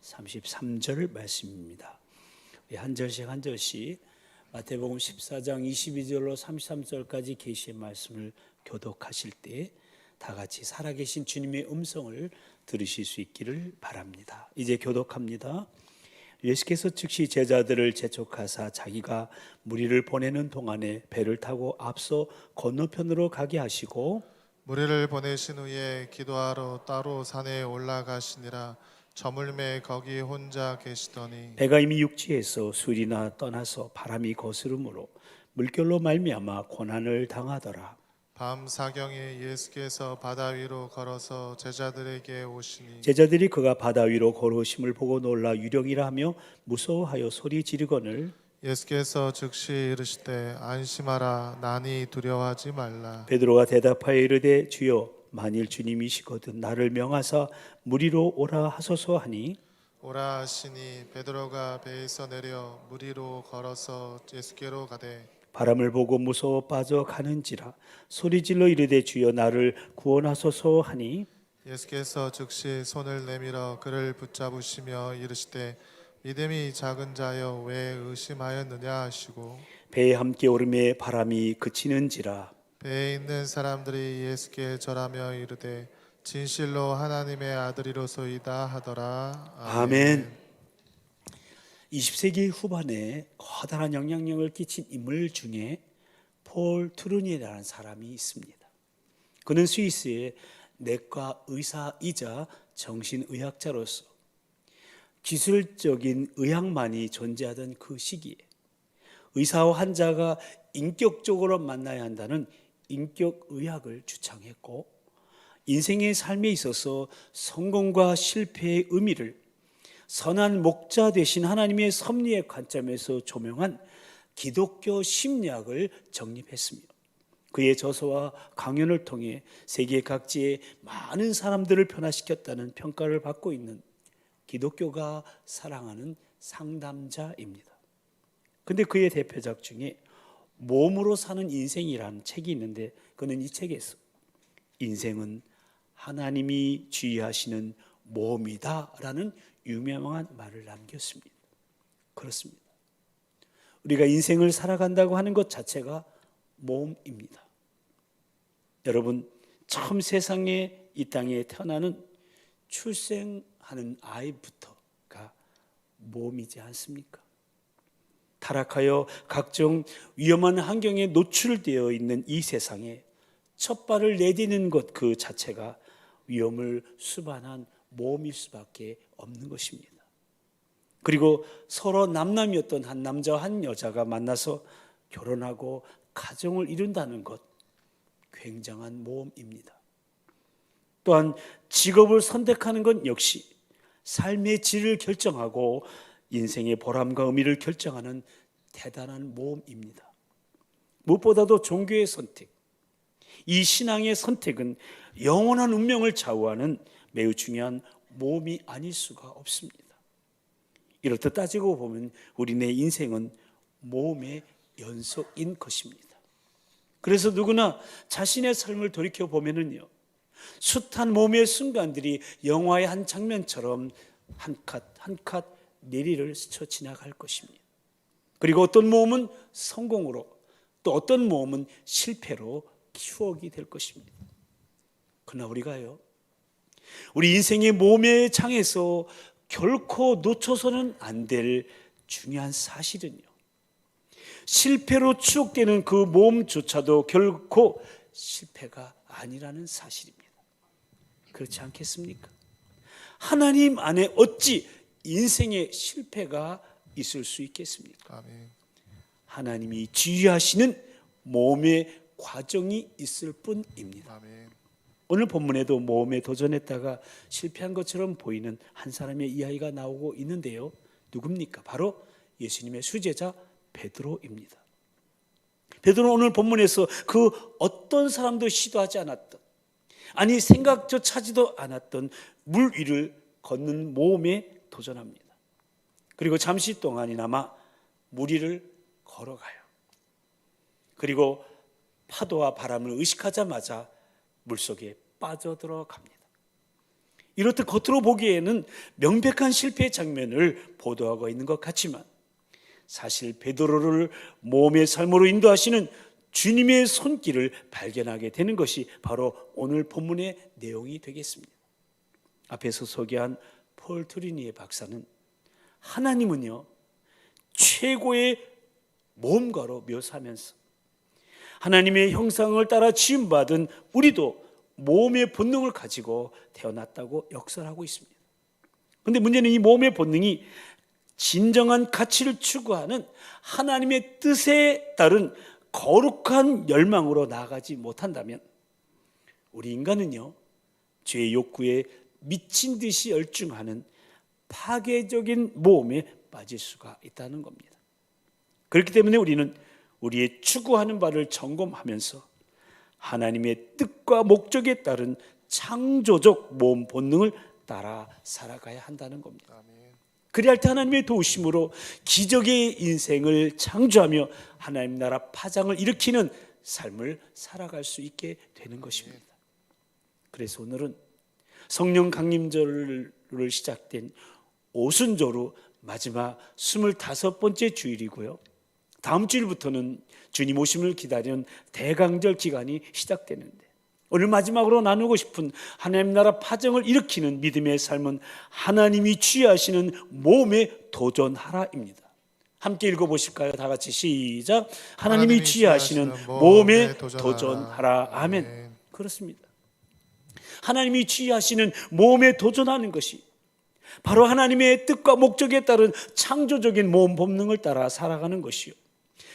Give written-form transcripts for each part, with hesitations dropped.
33절 말씀입니다. 한 절씩 한 절씩 마태복음 14장 22절로 33절까지 계시의 말씀을 교독하실 때 다 같이 살아계신 주님의 음성을 들으실 수 있기를 바랍니다. 이제 교독합니다. 예수께서 즉시 제자들을 재촉하사 자기가 무리를 보내는 동안에 배를 타고 앞서 건너편으로 가게 하시고 무리를 보내신 후에 기도하러 따로 산에 올라가시니라. 저물매 거기 혼자 계시더니 배가 이미 육지에서 술이나 떠나서 바람이 거스름으로 물결로 말미암아 고난을 당하더라. 밤 사경에 예수께서 바다 위로 걸어서 제자들에게 오시니 제자들이 그가 바다 위로 걸어오심을 보고 놀라 유령이라 하며 무서워하여 소리 지르거늘 예수께서 즉시 이르시되 안심하라. 나니 두려워하지 말라. 베드로가 대답하여 이르되 주여 만일 주님이시거든 나를 명하사 무리로 오라 하소서 하니 오라 하시니 베드로가 배에서 내려 무리로 걸어서 예수께로 가되 바람을 보고 무서워 빠져 가는지라 소리질러 이르되 주여 나를 구원하소서 하니 예수께서 즉시 손을 내밀어 그를 붙잡으시며 이르시되 믿음이 작은 자여 왜 의심하였느냐 하시고 배에 함께 오름에 바람이 그치는지라 배에 있는 사람들이 예수께 절하며 이르되 진실로 하나님의 아들이로소이다 하더라. 아멘. 20세기 후반에 커다란 영향력을 끼친 인물 중에 폴 트루니라는 사람이 있습니다. 그는 스위스의 내과 의사이자 정신의학자로서 기술적인 의학만이 존재하던 그 시기에 의사와 환자가 인격적으로 만나야 한다는 인격의학을 주창했고 인생의 삶에 있어서 성공과 실패의 의미를 선한 목자 되신 하나님의 섭리의 관점에서 조명한 기독교 심리학을 정립했으며 그의 저서와 강연을 통해 세계 각지의 많은 사람들을 변화시켰다는 평가를 받고 있는 기독교가 사랑하는 상담자입니다. 그런데 그의 대표작 중에 몸으로 사는 인생이라는 책이 있는데 그는 이 책에서 인생은 하나님이 지휘하시는 몸이다라는 유명한 말을 남겼습니다. 그렇습니다. 우리가 인생을 살아간다고 하는 것 자체가 몸입니다. 여러분, 처음 세상에 이 땅에 태어나는 출생하는 아이부터가 몸이지 않습니까? 타락하여 각종 위험한 환경에 노출되어 있는 이 세상에 첫 발을 내디는 것 그 자체가 위험을 수반한 몸일 수밖에 없는 것입니다. 그리고 서로 남남이었던 한 남자와 한 여자가 만나서 결혼하고 가정을 이룬다는 것 굉장한 모험입니다. 또한 직업을 선택하는 것 역시 삶의 질을 결정하고 인생의 보람과 의미를 결정하는 대단한 모험입니다. 무엇보다도 종교의 선택, 이 신앙의 선택은 영원한 운명을 좌우하는 매우 중요한 모험이 아닐 수가 없습니다. 이렇듯 따지고 보면 우리네 인생은 모험의 연속인 것입니다. 그래서 누구나 자신의 삶을 돌이켜보면요, 숱한 모험의 순간들이 영화의 한 장면처럼 한 컷 한 컷 내리를 스쳐 지나갈 것입니다. 그리고 어떤 모험은 성공으로 또 어떤 모험은 실패로 추억이 될 것입니다. 그러나 우리가요, 우리 인생의 모험의 장에서 결코 놓쳐서는 안 될 중요한 사실은요, 실패로 추억되는 그 모험조차도 결코 실패가 아니라는 사실입니다. 그렇지 않겠습니까? 하나님 안에 어찌 인생의 실패가 있을 수 있겠습니까? 아멘. 하나님이 지휘하시는 모험의 과정이 있을 뿐입니다. 아멘. 오늘 본문에도 모험에 도전했다가 실패한 것처럼 보이는 한 사람의 이야기가 나오고 있는데요. 누굽니까? 바로 예수님의 수제자 베드로입니다. 베드로는 오늘 본문에서 그 어떤 사람도 시도하지 않았던, 아니 생각조차 하지도 않았던 물 위를 걷는 모험에 도전합니다. 그리고 잠시 동안이나마 물 위를 걸어가요. 그리고 파도와 바람을 의식하자마자 물속에 빠져들어갑니다. 이렇듯 겉으로 보기에는 명백한 실패의 장면을 보도하고 있는 것 같지만 사실 베드로를 모험의 삶으로 인도하시는 주님의 손길을 발견하게 되는 것이 바로 오늘 본문의 내용이 되겠습니다. 앞에서 소개한 폴 트리니의 박사는 하나님은요 최고의 모험가로 묘사하면서 하나님의 형상을 따라 지음받은 우리도 모험의 본능을 가지고 태어났다고 역설하고 있습니다. 그런데 문제는 이 모험의 본능이 진정한 가치를 추구하는 하나님의 뜻에 따른 거룩한 열망으로 나아가지 못한다면 우리 인간은요 죄의 욕구에 미친 듯이 열중하는 파괴적인 모험에 빠질 수가 있다는 겁니다. 그렇기 때문에 우리는 우리의 추구하는 바를 점검하면서 하나님의 뜻과 목적에 따른 창조적 모험 본능을 따라 살아가야 한다는 겁니다. 그래야 할 때 하나님의 도우심으로 기적의 인생을 창조하며 하나님 나라 파장을 일으키는 삶을 살아갈 수 있게 되는 것입니다. 그래서 오늘은 성령 강림절을 시작된 오순절후 마지막 25번째 주일이고요. 다음 주일부터는 주님 오심을 기다리는 대강절 기간이 시작되는데 오늘 마지막으로 나누고 싶은 하나님 나라 파정을 일으키는 믿음의 삶은 하나님이 취하시는 모험에 도전하라입니다. 함께 읽어보실까요? 다 같이 시작. 하나님이 취하시는 모험에 도전하라. 아멘. 그렇습니다. 하나님이 취하시는 모험에 도전하는 것이 바로 하나님의 뜻과 목적에 따른 창조적인 모험 본능을 따라 살아가는 것이요,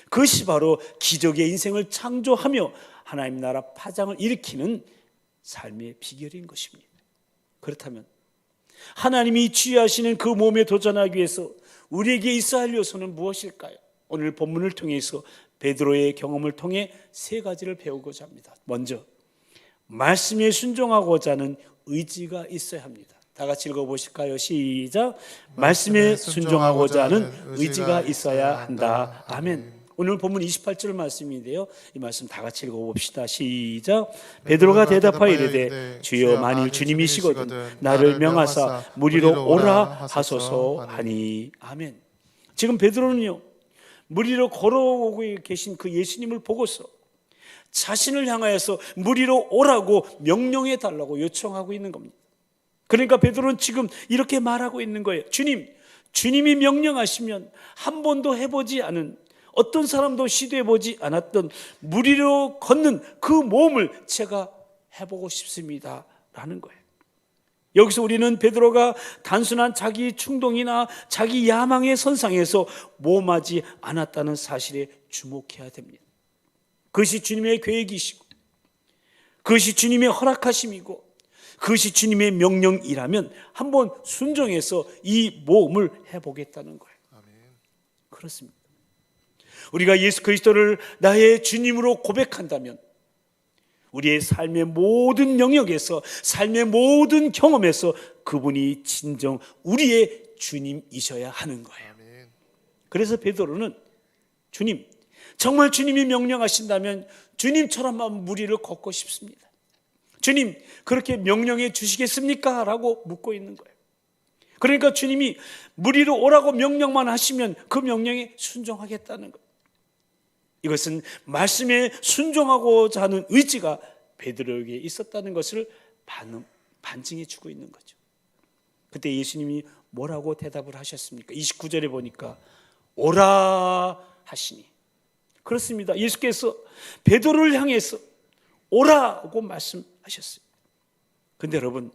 그것이 바로 기적의 인생을 창조하며 하나님 나라 파장을 일으키는 삶의 비결인 것입니다. 그렇다면 하나님이 취하시는 그 모험에 도전하기 위해서 우리에게 있어야 할 요소는 무엇일까요? 오늘 본문을 통해서 베드로의 경험을 통해 세 가지를 배우고자 합니다. 먼저 말씀에 순종하고자 하는 의지가 있어야 합니다. 다 같이 읽어보실까요? 시작. 말씀에 순종하고자 하는 의지가 있어야 한다. 아멘. 오늘 본문 28절 말씀인데요, 이 말씀 다 같이 읽어봅시다. 시작. 베드로가 대답하여 이르되 주여 만일 주님이시거든 나를 명하사 무리로 오라 하소서 하니. 아멘. 지금 베드로는요 무리로 걸어오고 계신 그 예수님을 보고서 자신을 향하여서 무리로 오라고 명령해 달라고 요청하고 있는 겁니다. 그러니까 베드로는 지금 이렇게 말하고 있는 거예요. 주님이 명령하시면 한 번도 해보지 않은, 어떤 사람도 시도해보지 않았던 무리로 걷는 그 모험을 제가 해보고 싶습니다 라는 거예요. 여기서 우리는 베드로가 단순한 자기 충동이나 자기 야망의 선상에서 모험하지 않았다는 사실에 주목해야 됩니다. 그것이 주님의 계획이시고 그것이 주님의 허락하심이고 그것이 주님의 명령이라면 한번 순종해서 이 모험을 해보겠다는 거예요. 그렇습니다. 우리가 예수 그리스도를 나의 주님으로 고백한다면 우리의 삶의 모든 영역에서, 삶의 모든 경험에서 그분이 진정 우리의 주님이셔야 하는 거예요. 그래서 베드로는 주님, 정말 주님이 명령하신다면 주님처럼만 무리를 걷고 싶습니다. 주님, 그렇게 명령해 주시겠습니까? 라고 묻고 있는 거예요. 그러니까 주님이 무리로 오라고 명령만 하시면 그 명령에 순종하겠다는 거예요. 이것은 말씀에 순종하고자 하는 의지가 베드로에게 있었다는 것을 반증해 주고 있는 거죠. 그때 예수님이 뭐라고 대답을 하셨습니까? 29절에 보니까 오라 하시니. 그렇습니다. 예수께서 베드로를 향해서 오라고 말씀하셨어요. 그런데 여러분,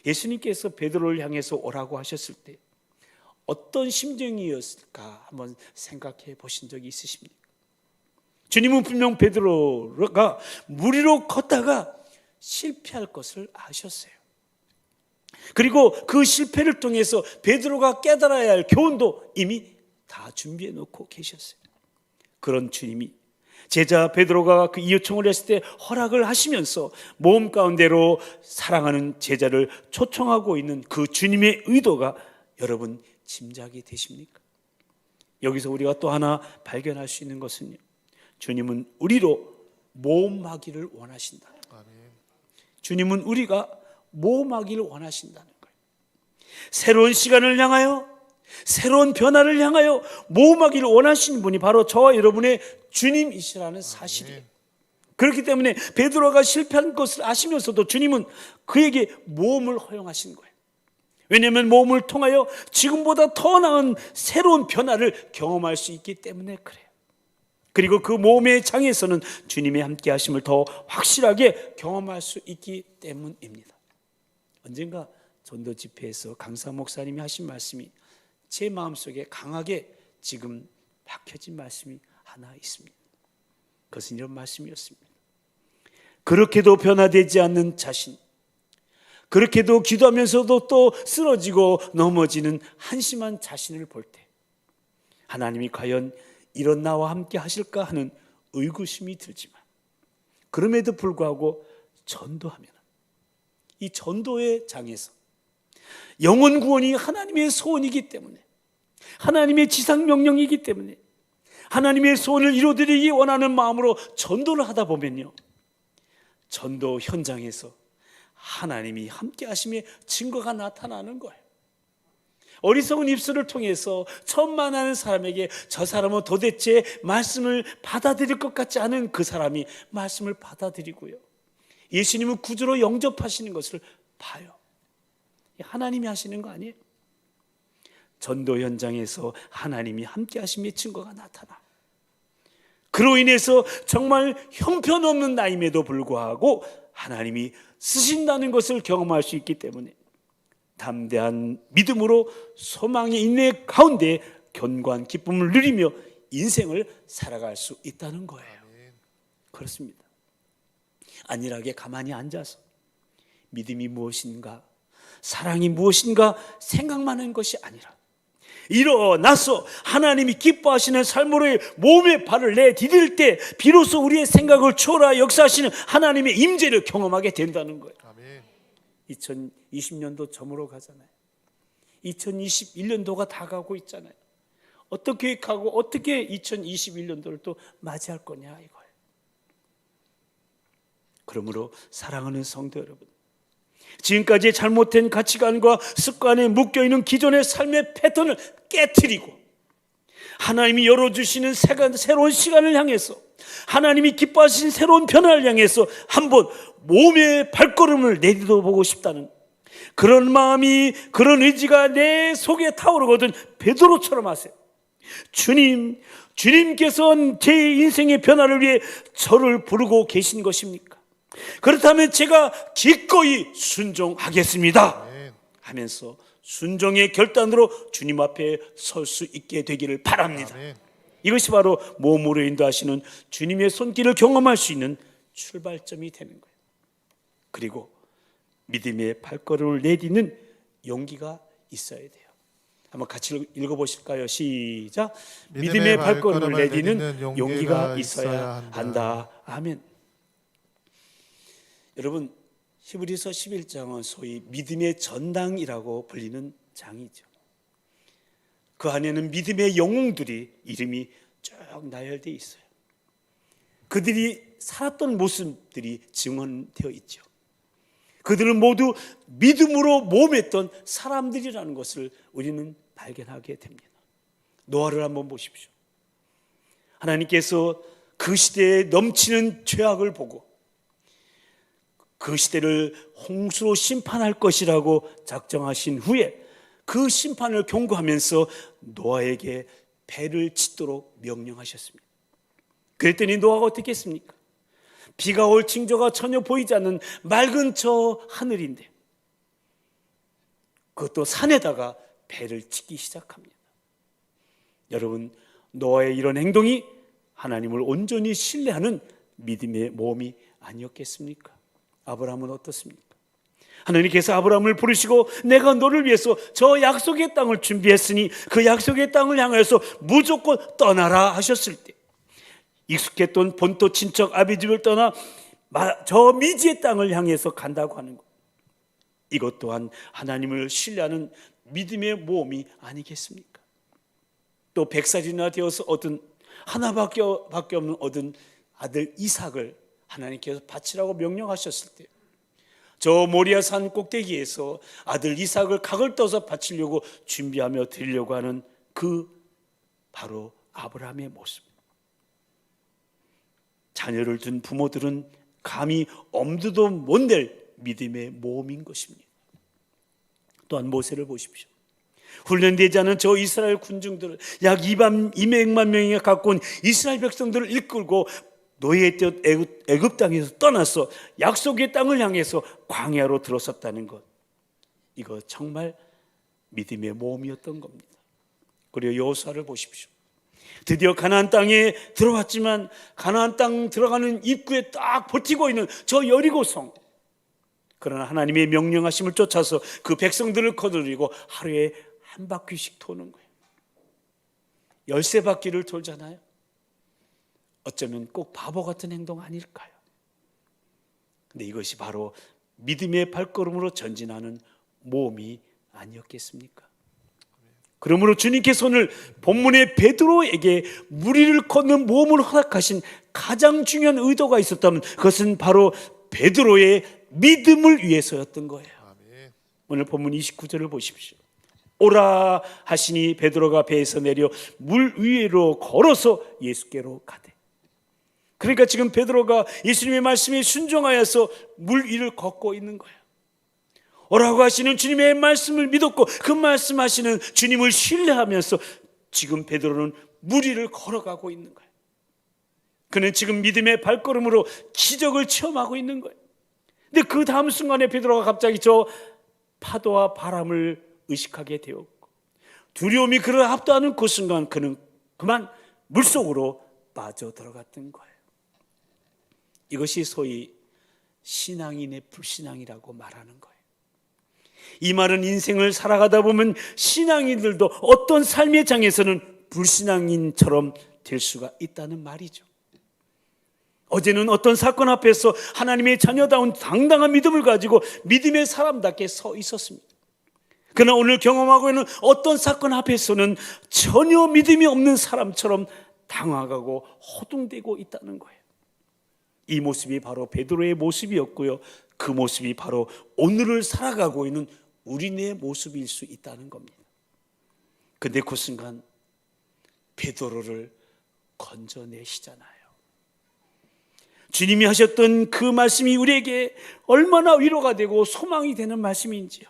예수님께서 베드로를 향해서 오라고 하셨을 때 어떤 심정이었을까 한번 생각해 보신 적이 있으십니까? 주님은 분명 베드로가 무리로 걷다가 실패할 것을 아셨어요. 그리고 그 실패를 통해서 베드로가 깨달아야 할 교훈도 이미 다 준비해 놓고 계셨어요. 그런 주님이 제자 베드로가 그 요청을 했을 때 허락을 하시면서 모험 가운데로 사랑하는 제자를 초청하고 있는 그 주님의 의도가 여러분 짐작이 되십니까? 여기서 우리가 또 하나 발견할 수 있는 것은요, 주님은 우리로 모험하기를 원하신다. 주님은 우리가 모험하기를 원하신다는 거예요. 새로운 시간을 향하여, 새로운 변화를 향하여 모험하기를 원하시는 분이 바로 저와 여러분의 주님이시라는 사실이에요. 그렇기 때문에 베드로가 실패한 것을 아시면서도 주님은 그에게 모험을 허용하신 거예요. 왜냐하면 모험을 통하여 지금보다 더 나은 새로운 변화를 경험할 수 있기 때문에 그래요. 그리고 그 모험의 장에서는 주님의 함께 하심을 더 확실하게 경험할 수 있기 때문입니다. 언젠가 전도 집회에서 강사 목사님이 하신 말씀이 제 마음속에 강하게 지금 박혀진 말씀이 하나 있습니다. 그것은 이런 말씀이었습니다. 그렇게도 변화되지 않는 자신, 그렇게도 기도하면서도 또 쓰러지고 넘어지는 한심한 자신을 볼 때 하나님이 과연 이런 나와 함께 하실까 하는 의구심이 들지만, 그럼에도 불구하고 전도하면 이 전도의 장에서 영혼 구원이 하나님의 소원이기 때문에, 하나님의 지상명령이기 때문에 하나님의 소원을 이루어드리기 원하는 마음으로 전도를 하다 보면요, 전도 현장에서 하나님이 함께 하심의 증거가 나타나는 거예요. 어리석은 입술을 통해서 처음 만나는 사람에게 저 사람은 도대체 말씀을 받아들일 것 같지 않은 그 사람이 말씀을 받아들이고요, 예수님을 구주로 영접하시는 것을 봐요. 하나님이 하시는 거 아니에요? 전도 현장에서 하나님이 함께 하심의 증거가 나타나. 그로 인해서 정말 형편없는 나임에도 불구하고 하나님이 쓰신다는 것을 경험할 수 있기 때문에 담대한 믿음으로 소망의 인내 가운데 견고한 기쁨을 누리며 인생을 살아갈 수 있다는 거예요. 그렇습니다. 안일하게 가만히 앉아서 믿음이 무엇인가, 사랑이 무엇인가 생각만 하는 것이 아니라 일어나서 하나님이 기뻐하시는 삶으로의 몸에 발을 내디딜 때 비로소 우리의 생각을 초월하 역사하시는 하나님의 임재를 경험하게 된다는 거예요. 아멘. 2020년도 저물어 가잖아요. 2021년도가 다가오고 있잖아요. 어떻게 계획하고 어떻게 2021년도를 또 맞이할 거냐 이거예요. 그러므로 사랑하는 성도 여러분, 지금까지 잘못된 가치관과 습관에 묶여있는 기존의 삶의 패턴을 깨트리고 하나님이 열어주시는 새로운 시간을 향해서, 하나님이 기뻐하시는 새로운 변화를 향해서 한번 몸의 발걸음을 내딛어보고 싶다는 그런 마음이, 그런 의지가 내 속에 타오르거든 베드로처럼 하세요. 주님께서 제 인생의 변화를 위해 저를 부르고 계신 것입니까? 그렇다면 제가 기꺼이 순종하겠습니다 하면서 순종의 결단으로 주님 앞에 설 수 있게 되기를 바랍니다. 아멘. 이것이 바로 몸으로 인도하시는 주님의 손길을 경험할 수 있는 출발점이 되는 거예요. 그리고 믿음의 발걸음을 내딛는 용기가 있어야 돼요. 한번 같이 읽어보실까요? 시작. 믿음의 발걸음을 내딛는 용기가 있어야 한다. 아멘. 여러분, 히브리서 11장은 소위 믿음의 전당이라고 불리는 장이죠. 그 안에는 믿음의 영웅들이 이름이 쭉 나열되어 있어요. 그들이 살았던 모습들이 증언되어 있죠. 그들은 모두 믿음으로 모험했던 사람들이라는 것을 우리는 발견하게 됩니다. 노아를 한번 보십시오. 하나님께서 그 시대에 넘치는 죄악을 보고 그 시대를 홍수로 심판할 것이라고 작정하신 후에 그 심판을 경고하면서 노아에게 배를 짓도록 명령하셨습니다. 그랬더니 노아가 어떻게 했습니까? 비가 올 징조가 전혀 보이지 않는 맑은 저 하늘인데 그것도 산에다가 배를 짓기 시작합니다. 여러분, 노아의 이런 행동이 하나님을 온전히 신뢰하는 믿음의 모험이 아니었겠습니까? 아브라함은 어떻습니까? 하나님께서 아브라함을 부르시고 내가 너를 위해서 저 약속의 땅을 준비했으니 그 약속의 땅을 향해서 무조건 떠나라 하셨을 때 익숙했던 본토 친척 아비집을 떠나 저 미지의 땅을 향해서 간다고 하는 것, 이것 또한 하나님을 신뢰하는 믿음의 모험이 아니겠습니까? 또 100살이나 되어서 얻은 하나밖에 없는 얻은 아들 이삭을 하나님께서 바치라고 명령하셨을 때 저 모리아산 꼭대기에서 아들 이삭을 각을 떠서 바치려고 준비하며 드리려고 하는 그 바로 아브라함의 모습. 자녀를 둔 부모들은 감히 엄두도 못 낼 믿음의 모험인 것입니다. 또한 모세를 보십시오. 훈련되지 않은 저 이스라엘 군중들을 약 200만 명이 갖고 온 이스라엘 백성들을 이끌고 노예의 뜻 애굽 땅에서 떠나서 약속의 땅을 향해서 광야로 들어섰다는 것, 이거 정말 믿음의 모험이었던 겁니다. 그리고 여호수아를 보십시오. 드디어 가나안 땅에 들어왔지만 가나안 땅 들어가는 입구에 딱 버티고 있는 저 여리고성, 그러나 하나님의 명령하심을 쫓아서 그 백성들을 거느리고 하루에 한 바퀴씩 도는 거예요. 13바퀴를 돌잖아요. 어쩌면 꼭 바보 같은 행동 아닐까요? 근데 이것이 바로 믿음의 발걸음으로 전진하는 모험이 아니었겠습니까? 그러므로 주님께서 오늘 본문의 베드로에게 무리를 걷는 모험을 허락하신 가장 중요한 의도가 있었다면 그것은 바로 베드로의 믿음을 위해서였던 거예요. 오늘 본문 29절을 보십시오. 오라 하시니 베드로가 배에서 내려 물 위로 걸어서 예수께로 가되. 그러니까 지금 베드로가 예수님의 말씀에 순종하여서 물 위를 걷고 있는 거예요. 오라고 하시는 주님의 말씀을 믿었고 그 말씀하시는 주님을 신뢰하면서 지금 베드로는 물 위를 걸어가고 있는 거예요. 그는 지금 믿음의 발걸음으로 기적을 체험하고 있는 거예요. 근데 그 다음 순간에 베드로가 갑자기 저 파도와 바람을 의식하게 되었고 두려움이 그를 압도하는 그 순간 그는 그만 물속으로 빠져들어갔던 거예요. 이것이 소위 신앙인의 불신앙이라고 말하는 거예요. 이 말은 인생을 살아가다 보면 신앙인들도 어떤 삶의 장에서는 불신앙인처럼 될 수가 있다는 말이죠. 어제는 어떤 사건 앞에서 하나님의 자녀다운 당당한 믿음을 가지고 믿음의 사람답게 서 있었습니다. 그러나 오늘 경험하고 있는 어떤 사건 앞에서는 전혀 믿음이 없는 사람처럼 당황하고 허둥대고 있다는 거예요. 이 모습이 바로 베드로의 모습이었고요. 그 모습이 바로 오늘을 살아가고 있는 우리네 모습일 수 있다는 겁니다. 근데 그 순간 베드로를 건져내시잖아요. 주님이 하셨던 그 말씀이 우리에게 얼마나 위로가 되고 소망이 되는 말씀인지요.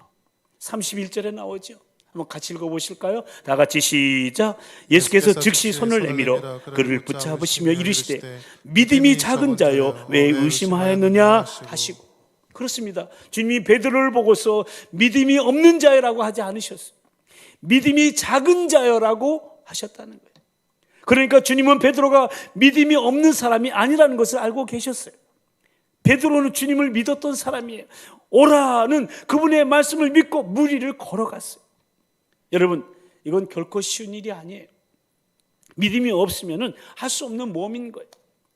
31절에 나오죠. 한번 같이 읽어보실까요? 다 같이 시작. 예수께서 즉시 손을 내밀어 그를 붙잡으시며 이르시되 믿음이 작은 자여 왜 의심하였느냐 하시고. 그렇습니다. 주님이 베드로를 보고서 믿음이 없는 자여라고 하지 않으셨어요. 믿음이 작은 자여라고 하셨다는 거예요. 그러니까 주님은 베드로가 믿음이 없는 사람이 아니라는 것을 알고 계셨어요. 베드로는 주님을 믿었던 사람이에요. 오라는 그분의 말씀을 믿고 물 위를 걸어갔어요. 여러분, 이건 결코 쉬운 일이 아니에요. 믿음이 없으면 할 수 없는 모험인 거예요.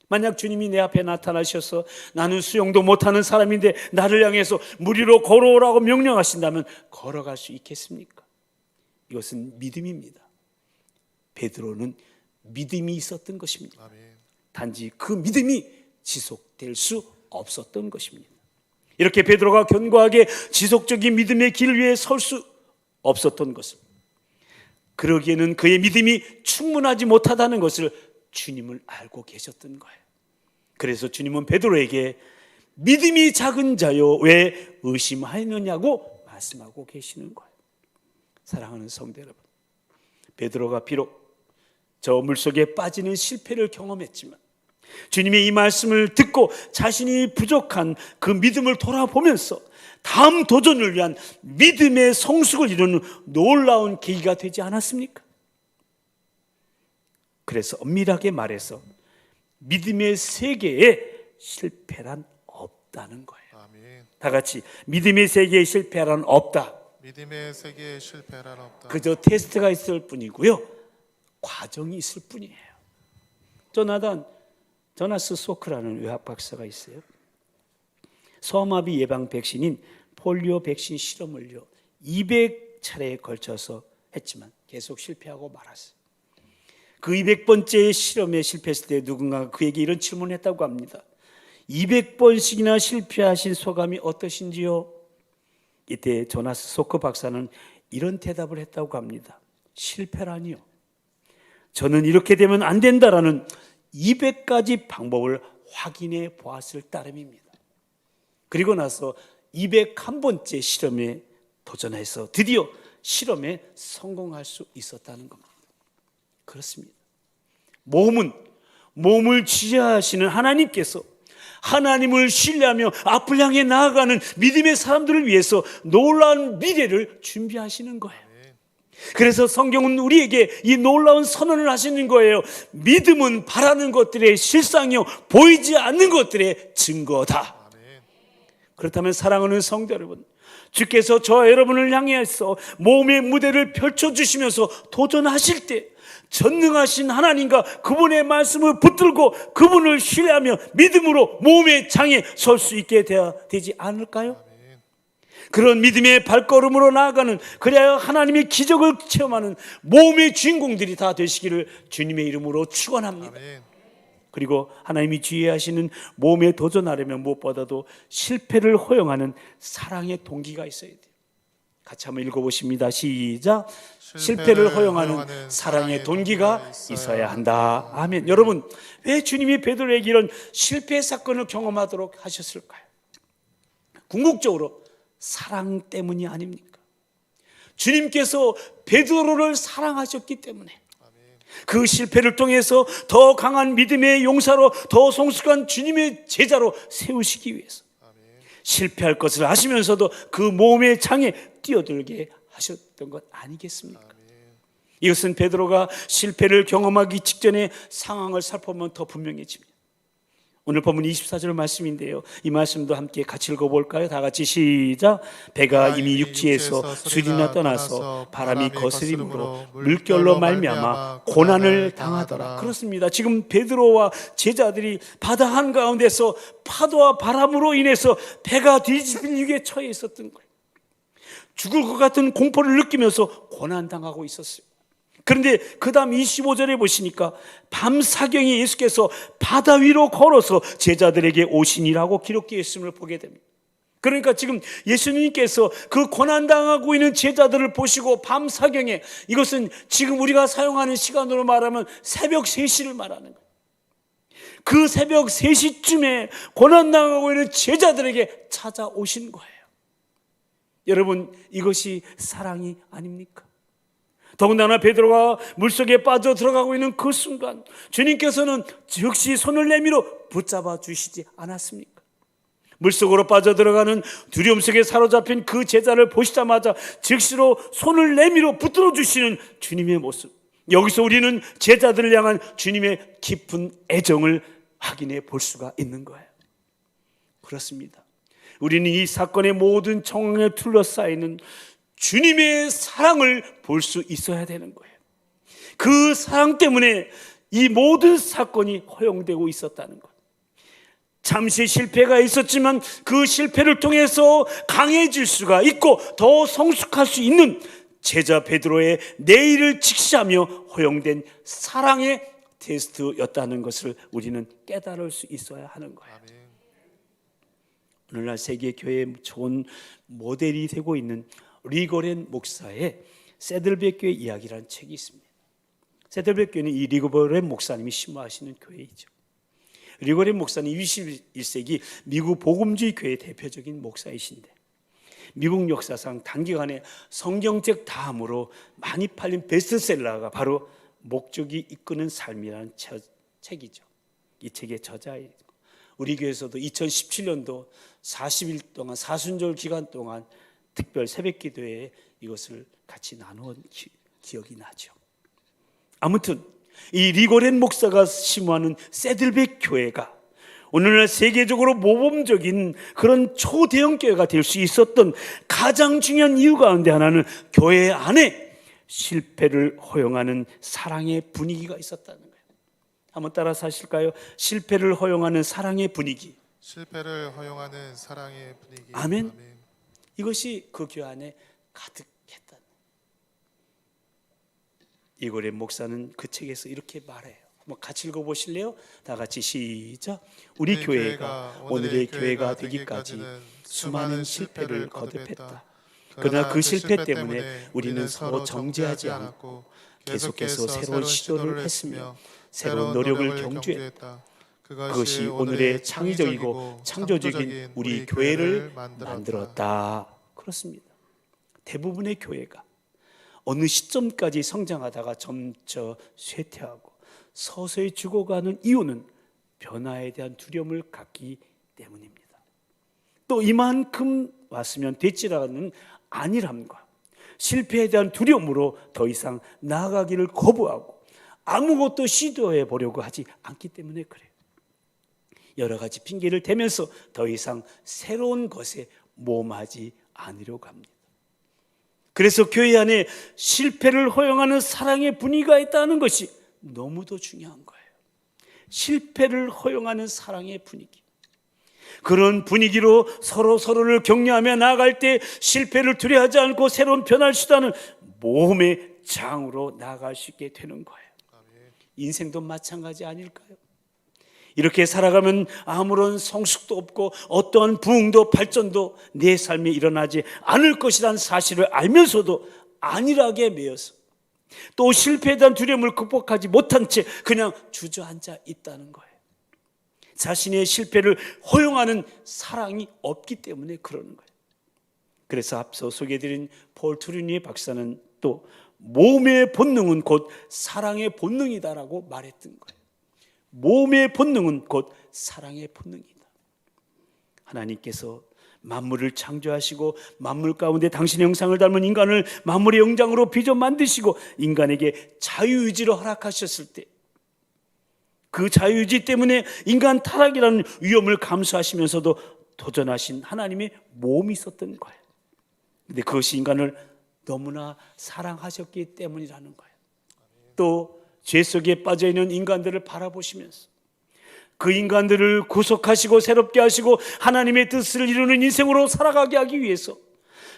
만약 주님이 내 앞에 나타나셔서 나는 수영도 못하는 사람인데 나를 향해서 물 위로 걸어오라고 명령하신다면 걸어갈 수 있겠습니까? 이것은 믿음입니다. 베드로는 믿음이 있었던 것입니다. 단지 그 믿음이 지속될 수 없었던 것입니다. 이렇게 베드로가 견고하게 지속적인 믿음의 길 위에 설 수 없었던 것을, 그러기에는 그의 믿음이 충분하지 못하다는 것을 주님을 알고 계셨던 거예요. 그래서 주님은 베드로에게 믿음이 작은 자여 왜 의심하였느냐고 말씀하고 계시는 거예요. 사랑하는 성도 여러분, 베드로가 비록 저 물속에 빠지는 실패를 경험했지만 주님의 이 말씀을 듣고 자신이 부족한 그 믿음을 돌아보면서 다음 도전을 위한 믿음의 성숙을 이루는 놀라운 계기가 되지 않았습니까? 그래서 엄밀하게 말해서 믿음의 세계에 실패란 없다는 거예요. 다 같이 믿음의 세계에 실패란 없다. 믿음의 세계에 실패란 없다. 그저 테스트가 있을 뿐이고요, 과정이 있을 뿐이에요. 조나스 소크라는 의학 박사가 있어요. 소아마비 예방 백신인 폴리오 백신 실험을요 200차례에 걸쳐서 했지만 계속 실패하고 말았어요. 그 200번째 실험에 실패했을 때 누군가 그에게 이런 질문을 했다고 합니다. 200번씩이나 실패하신 소감이 어떠신지요? 이때 조나스 소커 박사는 이런 대답을 했다고 합니다. 실패라니요. 저는 이렇게 되면 안 된다라는 200가지 방법을 확인해 보았을 따름입니다. 그리고 나서 201번째 실험에 도전해서 드디어 실험에 성공할 수 있었다는 겁니다. 그렇습니다. 몸을 지혜하시는 하나님께서 하나님을 신뢰하며 앞을 향해 나아가는 믿음의 사람들을 위해서 놀라운 미래를 준비하시는 거예요. 그래서 성경은 우리에게 이 놀라운 선언을 하시는 거예요. 믿음은 바라는 것들의 실상이요 보이지 않는 것들의 증거다. 그렇다면 사랑하는 성도 여러분, 주께서 저와 여러분을 향해서 몸의 무대를 펼쳐주시면서 도전하실 때 전능하신 하나님과 그분의 말씀을 붙들고 그분을 신뢰하며 믿음으로 몸의 장에 설 수 있게 되지 않을까요? 그런 믿음의 발걸음으로 나아가는, 그래야 하나님의 기적을 체험하는 몸의 주인공들이 다 되시기를 주님의 이름으로 축원합니다. 그리고 하나님이 지혜하시는 몸에 도전하려면 무엇보다도 실패를 허용하는 사랑의 동기가 있어야 돼요. 같이 한번 읽어보십니다. 시작. 실패를 허용하는 사랑의 동기가 있어야 한다. 아멘. 여러분, 왜 주님이 베드로에게 이런 실패 사건을 경험하도록 하셨을까요? 궁극적으로 사랑 때문이 아닙니까? 주님께서 베드로를 사랑하셨기 때문에 그 실패를 통해서 더 강한 믿음의 용사로, 더 성숙한 주님의 제자로 세우시기 위해서 실패할 것을 아시면서도 그 몸의 장에 뛰어들게 하셨던 것 아니겠습니까? 이것은 베드로가 실패를 경험하기 직전의 상황을 살펴보면 더 분명해집니다. 오늘 본문 24절 말씀인데요, 이 말씀도 함께 같이 읽어볼까요? 다 같이 시작. 배가 이미 육지에서 술이나 떠나서 바람이 거스림으로 물결로 말미암아 고난을 당하더라. 그렇습니다. 지금 베드로와 제자들이 바다 한가운데서 파도와 바람으로 인해서 배가 뒤집힐 위기에 처해 있었던 거예요. 죽을 것 같은 공포를 느끼면서 고난당하고 있었어요. 그런데 그 다음 25절에 보시니까 밤사경에 예수께서 바다 위로 걸어서 제자들에게 오시니라고 기록되어 있음을 보게 됩니다. 그러니까 지금 예수님께서 그 고난당하고 있는 제자들을 보시고 밤사경에, 이것은 지금 우리가 사용하는 시간으로 말하면 새벽 3시를 말하는 거예요. 그 새벽 3시쯤에 고난당하고 있는 제자들에게 찾아오신 거예요. 여러분, 이것이 사랑이 아닙니까? 더군다나 베드로가 물속에 빠져 들어가고 있는 그 순간 주님께서는 즉시 손을 내밀어 붙잡아 주시지 않았습니까? 물속으로 빠져 들어가는 두려움 속에 사로잡힌 그 제자를 보시자마자 즉시로 손을 내밀어 붙들어 주시는 주님의 모습, 여기서 우리는 제자들을 향한 주님의 깊은 애정을 확인해 볼 수가 있는 거예요. 그렇습니다. 우리는 이 사건의 모든 정황에 둘러싸이는 주님의 사랑을 볼 수 있어야 되는 거예요. 그 사랑 때문에 이 모든 사건이 허용되고 있었다는 것. 잠시 실패가 있었지만 그 실패를 통해서 강해질 수가 있고 더 성숙할 수 있는 제자 베드로의 내일을 직시하며 허용된 사랑의 테스트였다는 것을 우리는 깨달을 수 있어야 하는 거예요. 오늘날 세계 교회의 좋은 모델이 되고 있는 리고렌 목사의 세들백 교회 이야기라는 책이 있습니다. 세들백 교회는 이 리고렌 목사님이 신무하시는 교회이죠. 리고렌 목사는 21세기 미국 복음주의 교회의 대표적인 목사이신데, 미국 역사상 단기간에 성경책 다음으로 많이 팔린 베스트셀러가 바로 목적이 이끄는 삶이라는 책이죠. 이 책의 저자이고, 우리 교회에서도 2017년도 40일 동안 사순절 기간 동안 특별 새벽 기도회에 이것을 같이 나누어 기억이 나죠. 아무튼 이 리고렌 목사가 심무하는 세들백 교회가 오늘날 세계적으로 모범적인 그런 초대형 교회가 될 수 있었던 가장 중요한 이유 가운데 하나는 교회 안에 실패를 허용하는 사랑의 분위기가 있었다는 거예요. 한번 따라서 하실까요? 실패를 허용하는 사랑의 분위기. 실패를 허용하는 사랑의 분위기. 아멘. 이것이 그 교회 안에 가득했다. 이고렌 목사는 그 책에서 이렇게 말해요. 한번 같이 읽어보실래요? 다 같이 시작. 우리 교회가 오늘의 교회가 되기까지 수많은 실패를 거듭했다. 그러나 그 실패 때문에 우리는 서로 정죄하지 않고 계속해서 새로운 시도를 했으며 새로운 노력을 경주했다. 그것이 오늘의 창의적이고 창조적인 우리 교회를 만들었다. 그렇습니다. 대부분의 교회가 어느 시점까지 성장하다가 점차 쇠퇴하고 서서히 죽어가는 이유는 변화에 대한 두려움을 갖기 때문입니다. 또 이만큼 왔으면 됐지라는 안일함과 실패에 대한 두려움으로 더 이상 나아가기를 거부하고 아무것도 시도해 보려고 하지 않기 때문에 그래요. 여러 가지 핑계를 대면서 더 이상 새로운 것에 모험하지 않으려고 합니다. 그래서 교회 안에 실패를 허용하는 사랑의 분위기가 있다는 것이 너무도 중요한 거예요. 실패를 허용하는 사랑의 분위기. 그런 분위기로 서로를 격려하며 나아갈 때 실패를 두려워하지 않고 새로운 변화를 시도하는 모험의 장으로 나아갈 수 있게 되는 거예요. 인생도 마찬가지 아닐까요? 이렇게 살아가면 아무런 성숙도 없고 어떠한 부흥도 발전도 내 삶에 일어나지 않을 것이라는 사실을 알면서도 안일하게 매여서 또 실패에 대한 두려움을 극복하지 못한 채 그냥 주저앉아 있다는 거예요. 자신의 실패를 허용하는 사랑이 없기 때문에 그러는 거예요. 그래서 앞서 소개해드린 폴 트루니 박사는 또 몸의 본능은 곧 사랑의 본능이다라고 말했던 거예요. 몸의 본능은 곧 사랑의 본능이다. 하나님께서 만물을 창조하시고 만물 가운데 당신의 형상을 닮은 인간을 만물의 영장으로 빚어 만드시고 인간에게 자유의지를 허락하셨을 때 그 자유의지 때문에 인간 타락이라는 위험을 감수하시면서도 도전하신 하나님의 몸이 있었던 거예요. 근데 그것이 인간을 너무나 사랑하셨기 때문이라는 거예요. 또 죄 속에 빠져있는 인간들을 바라보시면서 그 인간들을 구속하시고 새롭게 하시고 하나님의 뜻을 이루는 인생으로 살아가게 하기 위해서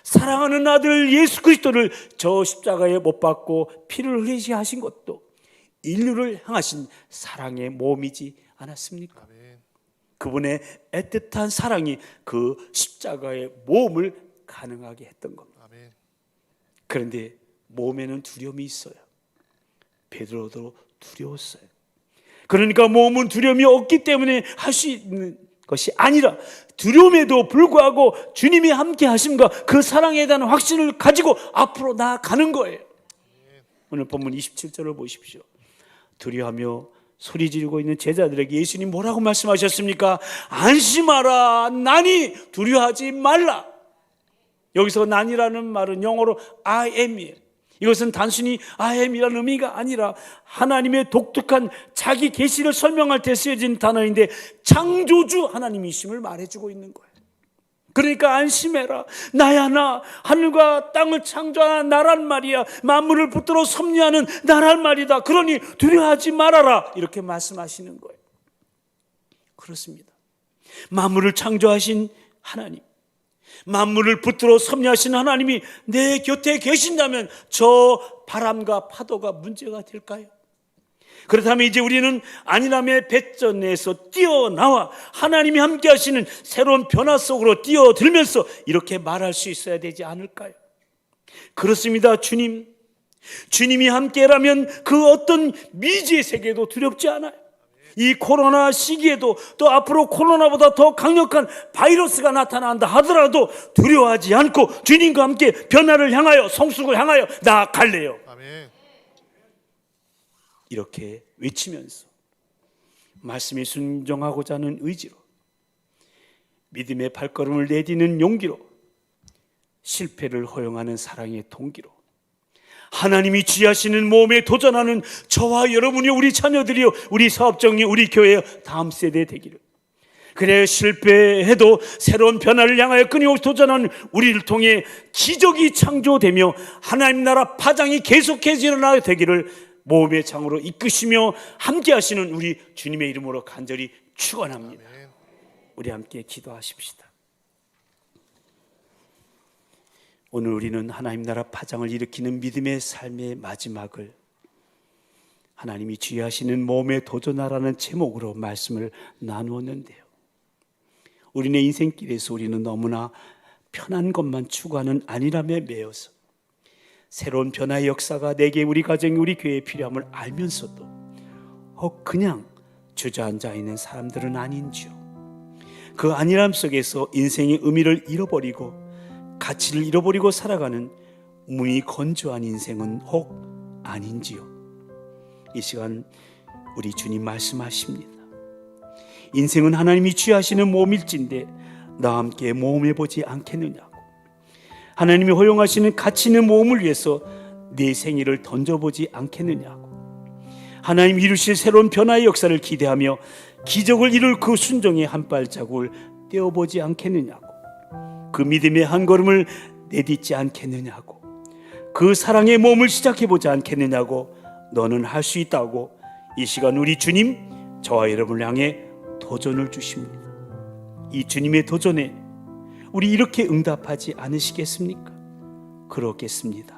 사랑하는 아들 예수 그리스도를 저 십자가에 못 박고 피를 흘리게 하신 것도 인류를 향하신 사랑의 몸이지 않았습니까? 아멘. 그분의 애틋한 사랑이 그 십자가의 몸을 가능하게 했던 겁니다. 아멘. 그런데 몸에는 두려움이 있어요. 베드로도 두려웠어요. 그러니까 몸은 두려움이 없기 때문에 할 수 있는 것이 아니라 두려움에도 불구하고 주님이 함께 하심과 그 사랑에 대한 확신을 가지고 앞으로 나아가는 거예요. 오늘 본문 27절을 보십시오. 두려워하며 소리 지르고 있는 제자들에게 예수님 뭐라고 말씀하셨습니까? 안심하라, 나니 두려워하지 말라. 여기서 난이라는 말은 영어로 I am이에요. 이것은 단순히 I am이라는 의미가 아니라 하나님의 독특한 자기 계시를 설명할 때 쓰여진 단어인데 창조주 하나님이심을 말해주고 있는 거예요. 그러니까 안심해라, 나야 나, 하늘과 땅을 창조한 나란 말이야, 만물을 붙들어 섭리하는 나란 말이다. 그러니 두려워하지 말아라, 이렇게 말씀하시는 거예요. 그렇습니다. 만물을 창조하신 하나님, 만물을 붙들어 섭리하신 하나님이 내 곁에 계신다면 저 바람과 파도가 문제가 될까요? 그렇다면 이제 우리는 안일함의 배전에서 뛰어나와 하나님이 함께 하시는 새로운 변화 속으로 뛰어들면서 이렇게 말할 수 있어야 되지 않을까요? 그렇습니다. 주님이 함께라면 그 어떤 미지의 세계도 두렵지 않아요. 이 코로나 시기에도 또 앞으로 코로나보다 더 강력한 바이러스가 나타난다 하더라도 두려워하지 않고 주님과 함께 변화를 향하여 성숙을 향하여 나아갈래요. 아멘. 이렇게 외치면서 말씀에 순종하고자 하는 의지로 믿음의 발걸음을 내디는 용기로 실패를 허용하는 사랑의 동기로 하나님이 지하시는 모험에 도전하는 저와 여러분이 우리 자녀들이요 우리 사업정이 우리 교회의 다음 세대 되기를 그래 실패해도 새로운 변화를 향하여 끊임없이 도전하는 우리를 통해 기적이 창조되며 하나님 나라 파장이 계속해서 일어나게 되기를 모험의 장으로 이끄시며 함께 하시는 우리 주님의 이름으로 간절히 축원합니다. 우리 함께 기도하십시다. 오늘 우리는 하나님 나라 파장을 일으키는 믿음의 삶의 마지막을 하나님이 주의하시는 몸에 도전하라는 제목으로 말씀을 나누었는데요. 우리네 인생길에서 우리는 너무나 편한 것만 추구하는 안일함에 매여서 새로운 변화의 역사가 내게, 우리 가정에, 우리 교회에 필요함을 알면서도 그냥 주저앉아 있는 사람들은 아닌지요. 그 안일함 속에서 인생의 의미를 잃어버리고 가치를 잃어버리고 살아가는 몸이 건조한 인생은 혹 아닌지요. 이 시간 우리 주님 말씀하십니다. 인생은 하나님이 취하시는 모험일진데 나와 함께 모험해보지 않겠느냐고. 하나님이 허용하시는 가치 있는 모험을 위해서 내 생일을 던져보지 않겠느냐고. 하나님이 이루실 새로운 변화의 역사를 기대하며 기적을 이룰 그 순종의 한 발자국을 떼어보지 않겠느냐고. 그 믿음의 한 걸음을 내딛지 않겠느냐고. 그 사랑의 모험을 시작해보지 않겠느냐고. 너는 할 수 있다고 이 시간 우리 주님 저와 여러분을 향해 도전을 주십니다. 이 주님의 도전에 우리 이렇게 응답하지 않으시겠습니까? 그렇겠습니다.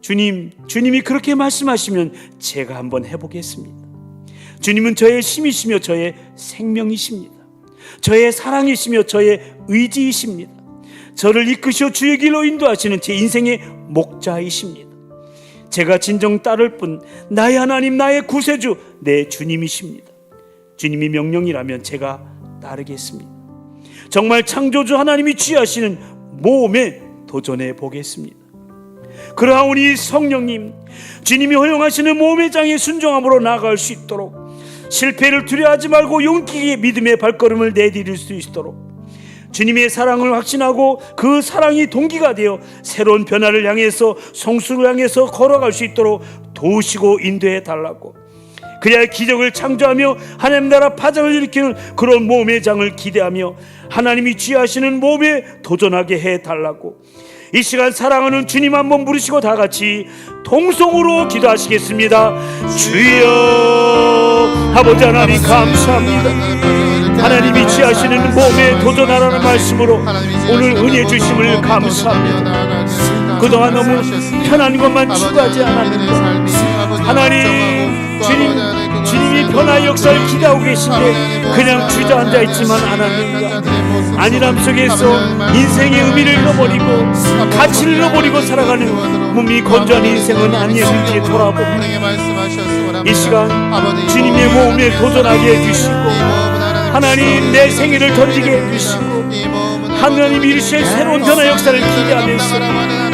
주님이 그렇게 말씀하시면 제가 한번 해보겠습니다. 주님은 저의 힘이시며 저의 생명이십니다. 저의 사랑이시며 저의 의지이십니다. 저를 이끄시어 주의 길로 인도하시는 제 인생의 목자이십니다. 제가 진정 따를 뿐 나의 하나님, 나의 구세주, 내 주님이십니다. 주님이 명령이라면 제가 따르겠습니다. 정말 창조주 하나님이 취하시는 모험에 도전해 보겠습니다. 그러하오니 성령님, 주님이 허용하시는 모험의 장에 순종함으로 나아갈 수 있도록, 실패를 두려워하지 말고 용기 있게 믿음의 발걸음을 내디딜 수 있도록, 주님의 사랑을 확신하고 그 사랑이 동기가 되어 새로운 변화를 향해서, 성수를 향해서 걸어갈 수 있도록 도우시고 인도해 달라고. 그래야 기적을 창조하며 하나님 나라 파장을 일으키는 그런 모험의 장을 기대하며 하나님이 취하시는 모험에 도전하게 해 달라고. 이 시간 사랑하는 주님 한번 부르시고 다 같이 통성으로 기도하시겠습니다. 주여, 아버지 하나님 감사합니다. 하나님이 취하시는 모험에 도전하라는 말씀으로 오늘 은혜 주심을 감사합니다. 그동안 너무 편한 것만 추구하지 않았는데 하나님, 주님이 변화의 역사를 기대하고 계신데 그냥 주저앉아 있지만 않았는가. 안일함 속에서 인생의 의미를 잃어버리고 가치를 잃어버리고 살아가는 몸이 건조한 인생은 아니었는지 돌아봅니다. 이 시간 주님의 모험에 도전하게 해주시고 하나님 내 생일을 던지게 해주시고 하나님 이루실 새로운 변화 역사를 기대하면서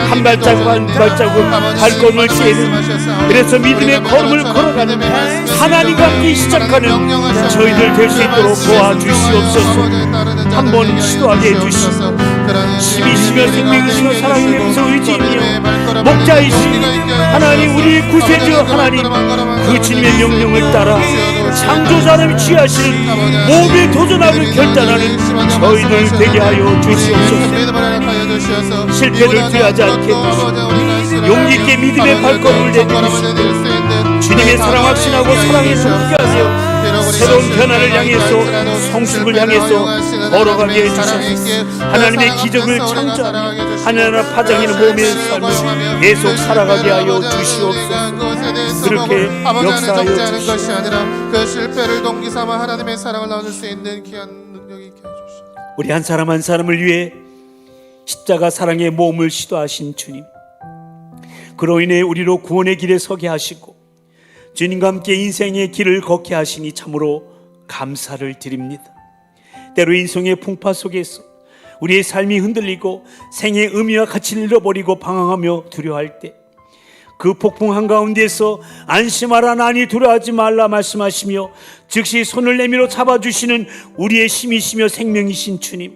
한 발자국 한 발자국 발걸음을 떼는, 그래서 믿음의 걸음을 걸어가는 하나님과 함께 시작하는 저희들 될 수 있도록 도와주시옵소서. 한번 시도하게 해주시고 힘이시며 생명이시며 사랑이시며 의지이며 목자이시니 하나님, 우리 구세주 하나님, 그 주님의 명령을 따라 창조자 하나님이 취하시는 몸에 도전하고 결단하는 저희들 되게 하여 주시옵소서. 실패를 두려워하지 않게 해주시고 용기 있게 믿음의 발걸음을 내디디시고 주님의 사랑 확신하고 사랑에서 함께하세요. 새로운 변화를 향해서, 성숙을 향해서 걸어가게 해주셔서 하나님의 기적을 창조하며 하나님 파장이는 몸의 삶을 계속 살아가게 하여 주시옵소서. 그렇게 역사하여 주시옵소서. 그 실패를 동기 삼아 하나님의 사랑을 나눠줄 수 있는 귀한 능력이 있게 해주시옵소서. 우리 한 사람 한 사람을 위해 십자가 사랑의 모험을 시도하신 주님, 그로 인해 우리로 구원의 길에 서게 하시고 주님과 함께 인생의 길을 걷게 하시니 참으로 감사를 드립니다. 때로 인생의 풍파 속에서 우리의 삶이 흔들리고 생의 의미와 가치를 잃어버리고 방황하며 두려워할 때 그 폭풍 한가운데서 안심하라, 나니 두려워하지 말라 말씀하시며 즉시 손을 내밀어 잡아주시는 우리의 힘이시며 생명이신 주님,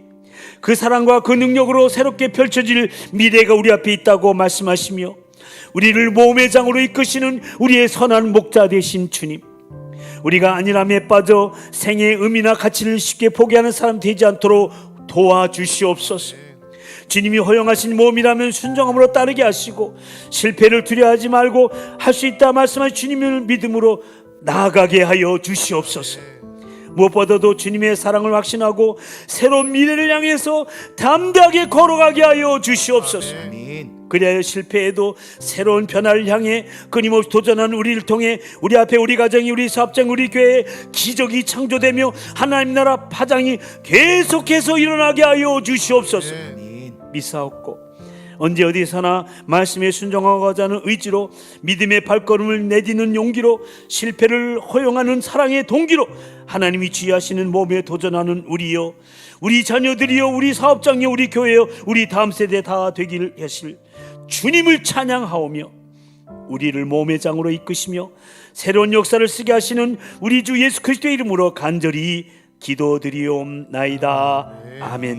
그 사랑과 그 능력으로 새롭게 펼쳐질 미래가 우리 앞에 있다고 말씀하시며 우리를 모험의 장으로 이끄시는 우리의 선한 목자 되신 주님, 우리가 안일함에 빠져 생의 의미나 가치를 쉽게 포기하는 사람 되지 않도록 도와주시옵소서. 주님이 허용하신 모험이라면 순종함으로 따르게 하시고 실패를 두려워하지 말고 할 수 있다 말씀하신 주님을 믿음으로 나아가게 하여 주시옵소서. 무엇보다도 주님의 사랑을 확신하고 새로운 미래를 향해서 담대하게 걸어가게 하여 주시옵소서. 그리하여 실패해도 새로운 변화를 향해 끊임없이 도전하는 우리를 통해 우리 앞에 우리 가정이, 우리 사업장, 우리 교회에 기적이 창조되며 하나님 나라 파장이 계속해서 일어나게 하여 주시옵소서. 믿사옵고 언제 어디서나 말씀에 순종하고자 하는 의지로, 믿음의 발걸음을 내딛는 용기로, 실패를 허용하는 사랑의 동기로 하나님이 지휘하시는 몸에 도전하는 우리여, 우리 자녀들이여, 우리 사업장이여, 우리 교회여, 우리 다음 세대 다 되길 하실 주님을 찬양하오며 우리를 몸의 장으로 이끄시며 새로운 역사를 쓰게 하시는 우리 주 예수 그리스도의 이름으로 간절히 기도드리옵나이다. 아멘.